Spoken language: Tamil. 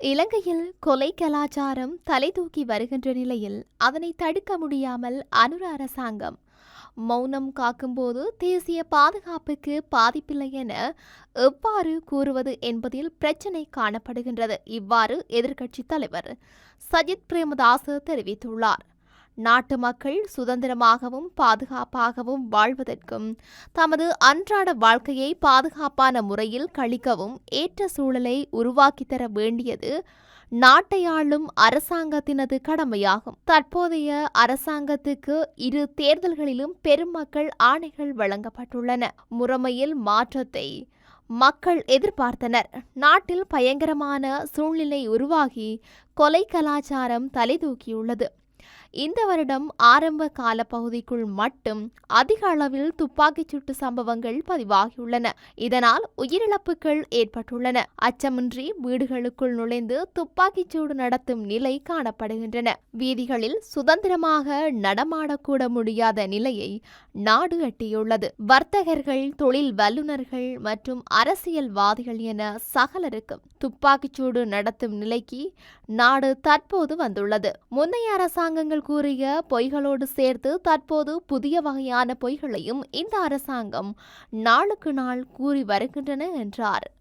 இலங்கையில் கொலை கலாச்சாரம் தலைதூக்கி வருகின்ற நிலையில் அதனை தடுக்க முடியாமல் அனுர அரசாங்கம் மௌனம் காக்கும்போது தேசிய பாதுகாப்புக்கு பாதிப்பில்லை என எவ்வாறு கூறுவது என்பதில் பிரச்சினை காணப்படுகின்றது. இவ்வாறு எதிர்க்கட்சித் தலைவர் சஜித் பிரேமதாச தெரிவித்துள்ளார். நாட்டு மக்கள் சுதந்திரமாகவும் பாதுகாப்பாகவும் வாழ்வதற்கும் தமது அன்றாட வாழ்க்கையை பாதுகாப்பான முறையில் கழிக்கவும் ஏற்ற சூழலை உருவாக்கித் தர வேண்டியது நாட்டை ஆளும் அரசாங்கத்தினது கடமையாகும். தற்போதைய அரசாங்கத்துக்கு இரு தேர்தல்களிலும் பெருமக்கள் ஆணைகள் வழங்கப்பட்டுள்ளன. முறைமையில் மாற்றத்தை மக்கள் எதிர்பார்த்தனர். நாட்டில் பயங்கரமான சூழ்நிலை உருவாகி கொலை கலாச்சாரம் தலைதூக்கியுள்ளது. இந்த வருடம் ஆரம்ப கால பகுதிக்குள் மட்டும் அதிக அளவில் துப்பாக்கிச் சூட்டு சம்பவங்கள் பதிவாகியுள்ளன. இதனால் உயிரிழப்புகள் ஏற்பட்டுள்ளன. அச்சமின்றி வீடுகளுக்குள் நுழைந்து துப்பாக்கிச் சூடு நடத்தும் நிலை காணப்படுகின்றன. வீதிகளில் சுதந்திரமாக நடமாடக்கூட முடியாத நிலையை நாடு எட்டியுள்ளது. வர்த்தகர்கள், தொழில் வல்லுநர்கள் மற்றும் அரசியல்வாதிகள் என சகலருக்கும் துப்பாக்கிச் சூடு நடத்தும் நிலைக்கு நாடு தற்போது வந்துள்ளது. முன்னைய அரசாங்கங்கள் கூறிய பொய்களோடு சேர்த்து தற்போது புதிய வகையான பொய்களையும் இந்த அரசாங்கம் நாளுக்கு நாள் கூறி வருகின்றன என்றார்.